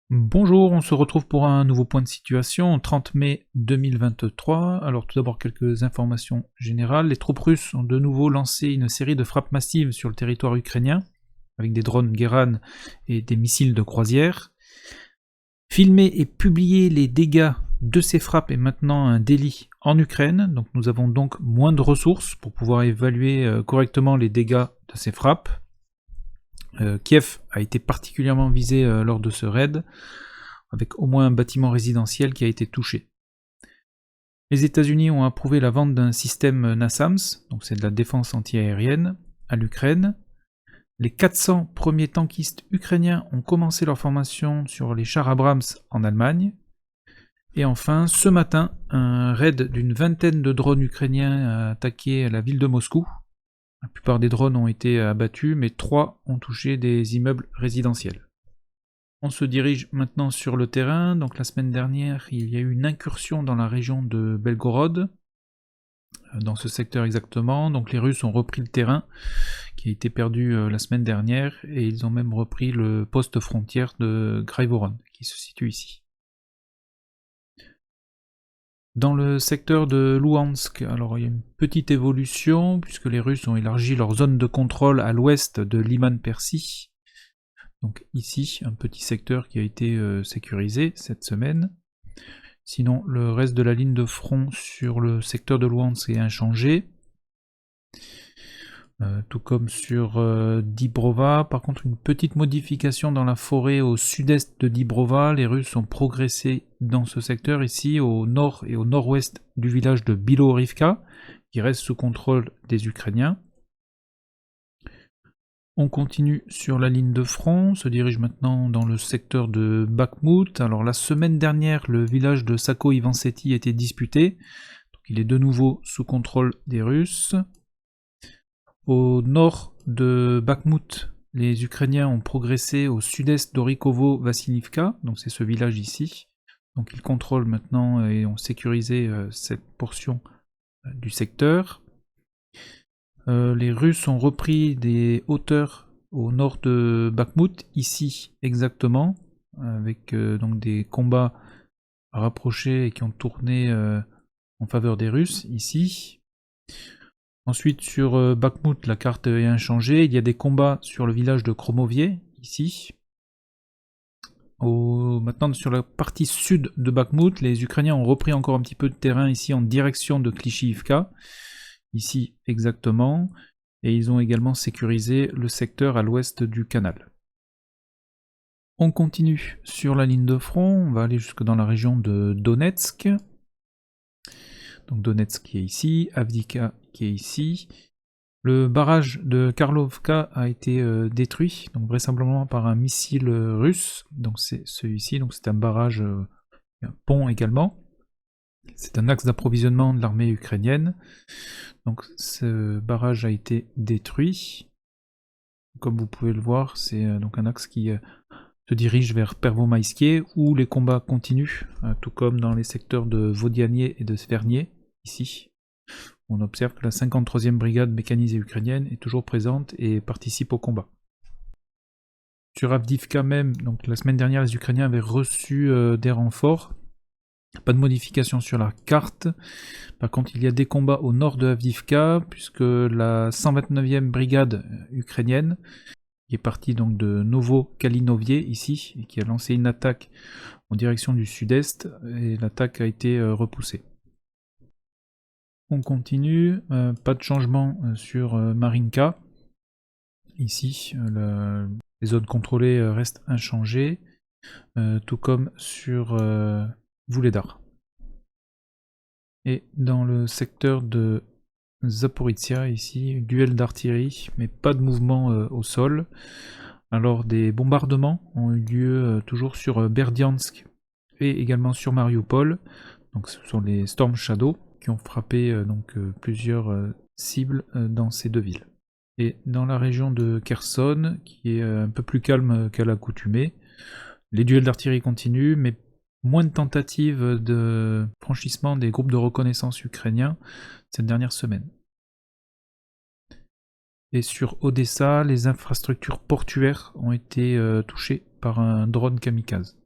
Bonjour, on se retrouve pour un nouveau point de situation, 30 mai 2023. Alors tout d'abord quelques informations générales. Les troupes russes ont de nouveau lancé une série de frappes massives sur le territoire ukrainien, avec des drones Guéran et des missiles de croisière. Filmer et publier les dégâts de ces frappes est maintenant un délit en Ukraine, donc nous avons donc moins de ressources pour pouvoir évaluer correctement les dégâts de ces frappes. Kiev a été particulièrement visé lors de ce raid, avec au moins un bâtiment résidentiel qui a été touché. Les États-Unis ont approuvé la vente d'un système NASAMS, donc c'est de la défense antiaérienne, à l'Ukraine. Les 400 premiers tankistes ukrainiens ont commencé leur formation sur les chars Abrams en Allemagne. Et enfin, ce matin, un raid d'une vingtaine de drones ukrainiens a attaqué la ville de Moscou. La plupart des drones ont été abattus, mais 3 ont touché des immeubles résidentiels. On se dirige maintenant sur le terrain. Donc la semaine dernière, il y a eu une incursion dans la région de Belgorod, dans ce secteur exactement. Donc les Russes ont repris le terrain qui a été perdu la semaine dernière, et ils ont même repris le poste frontière de Graivoron, qui se situe ici. Dans le secteur de Louhansk, alors il y a une petite évolution, puisque les Russes ont élargi leur zone de contrôle à l'ouest de Liman-Percy. Donc ici, un petit secteur qui a été sécurisé cette semaine. Sinon, le reste de la ligne de front sur le secteur de Louhansk est inchangé. Tout comme sur Dibrova. Par contre, une petite modification dans la forêt au sud-est de Dibrova. Les Russes ont progressé dans ce secteur ici, au nord et au nord-ouest du village de Bilorivka, qui reste sous contrôle des Ukrainiens. On continue sur la ligne de front, on se dirige maintenant dans le secteur de Bakhmut. Alors la semaine dernière, le village de Sako-Ivanseti a été disputé, donc il est de nouveau sous contrôle des Russes. Au nord de Bakhmut, les Ukrainiens ont progressé au sud-est d'Orikovo-Vassilivka, donc c'est ce village ici. Donc ils contrôlent maintenant et ont sécurisé cette portion du secteur. Les Russes ont repris des hauteurs au nord de Bakhmut, ici exactement, avec donc des combats rapprochés et qui ont tourné en faveur des Russes, ici. Ensuite, sur Bakhmut, la carte est inchangée. Il y a des combats sur le village de Kromovie, ici. Maintenant, sur la partie sud de Bakhmut, les Ukrainiens ont repris encore un petit peu de terrain ici en direction de Klishivka, ici exactement. Et ils ont également sécurisé le secteur à l'ouest du canal. On continue sur la ligne de front, on va aller jusque dans la région de Donetsk. Donc Donetsk qui est ici, Avdiivka qui est ici. Le barrage de Karlovka a été détruit, donc vraisemblablement par un missile russe. Donc c'est celui-ci, donc c'est un barrage, un pont également. C'est un axe d'approvisionnement de l'armée ukrainienne. Donc ce barrage a été détruit. Comme vous pouvez le voir, c'est donc un axe qui se dirige vers Pervomaïskie, où les combats continuent, tout comme dans les secteurs de Vodianie et de Svernie, ici. On observe que la 53e brigade mécanisée ukrainienne est toujours présente et participe au combat. Sur Avdiivka même, donc la semaine dernière, les Ukrainiens avaient reçu des renforts. Pas de modification sur la carte. Par contre, il y a des combats au nord de Avdiivka, puisque la 129e brigade ukrainienne, qui est partie donc de Novo-Kalinovie ici, et qui a lancé une attaque en direction du sud-est, et l'attaque a été repoussée. On continue, pas de changement sur Marinka. Ici, les zones contrôlées restent inchangées, tout comme sur Vuhledar. Et dans le secteur de Zaporizhia, ici, duel d'artillerie, mais pas de mouvement au sol. Alors des bombardements ont eu lieu toujours sur Berdiansk et également sur Mariupol. Donc ce sont les Storm Shadow qui ont frappé plusieurs cibles dans ces deux villes. Et dans la région de Kherson, qui est un peu plus calme qu'à l'accoutumée, les duels d'artillerie continuent, mais moins de tentatives de franchissement des groupes de reconnaissance ukrainiens cette dernière semaine. Et sur Odessa, les infrastructures portuaires ont été touchées par un drone kamikaze.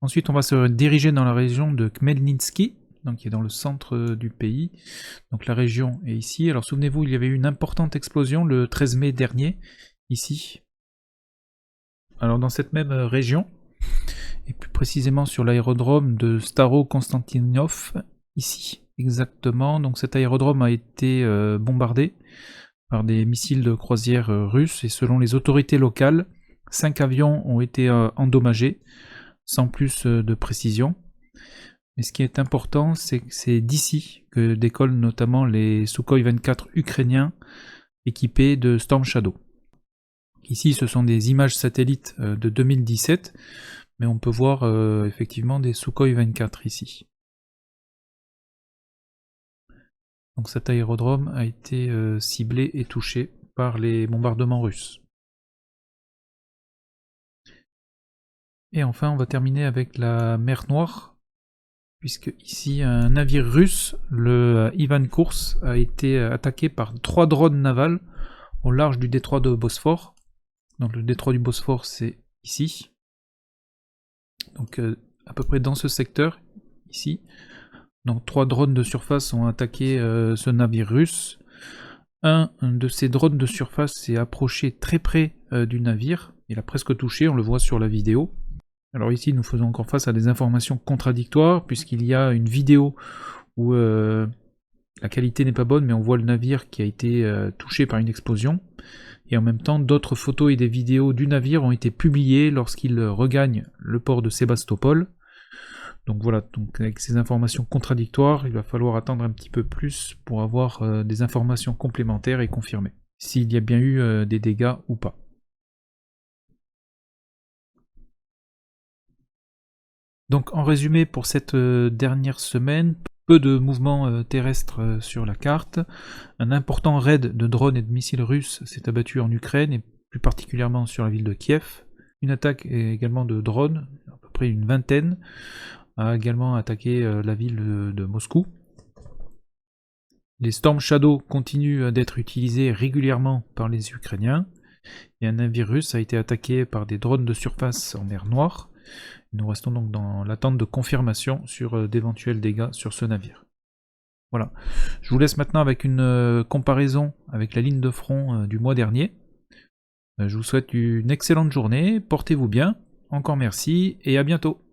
Ensuite, on va se diriger dans la région de Khmelnytsky, donc qui est dans le centre du pays. Donc la région est ici. Alors souvenez-vous, il y avait eu une importante explosion le 13 mai dernier, ici. Alors dans cette même région, et plus précisément sur l'aérodrome de Staro-Konstantinov, ici exactement. Donc cet aérodrome a été bombardé par des missiles de croisière russes, et selon les autorités locales, 5 avions ont été endommagés, sans plus de précision. Mais ce qui est important, c'est que c'est d'ici que décollent notamment les Sukhoi 24 ukrainiens équipés de Storm Shadow. Ici, ce sont des images satellites de 2017, mais on peut voir effectivement des Sukhoi 24 ici. Donc cet aérodrome a été ciblé et touché par les bombardements russes. Et enfin, on va terminer avec la mer Noire, puisque ici un navire russe, le Ivan Kurs, a été attaqué par 3 drones navals au large du détroit de Bosphore. Donc le détroit du Bosphore, c'est ici. Donc à peu près dans ce secteur, ici. Donc 3 drones de surface ont attaqué ce navire russe. Un de ces drones de surface s'est approché très près du navire. Il a presque touché, on le voit sur la vidéo. Alors ici, nous faisons encore face à des informations contradictoires, puisqu'il y a une vidéo où la qualité n'est pas bonne, mais on voit le navire qui a été touché par une explosion. Et en même temps, d'autres photos et des vidéos du navire ont été publiées lorsqu'il regagne le port de Sébastopol. Donc voilà, donc avec ces informations contradictoires, il va falloir attendre un petit peu plus pour avoir des informations complémentaires et confirmées, s'il y a bien eu des dégâts ou pas. Donc en résumé, pour cette dernière semaine, peu de mouvements terrestres sur la carte. Un important raid de drones et de missiles russes s'est abattu en Ukraine, et plus particulièrement sur la ville de Kiev. Une attaque également de drones, à peu près une vingtaine, a également attaqué la ville de Moscou. Les Storm Shadow continuent d'être utilisés régulièrement par les Ukrainiens, et un navire russe a été attaqué par des drones de surface en mer Noire. Nous restons donc dans l'attente de confirmation sur d'éventuels dégâts sur ce navire. Voilà. Je vous laisse maintenant avec une comparaison avec la ligne de front du mois dernier. Je vous souhaite une excellente journée, portez-vous bien, encore merci et à bientôt.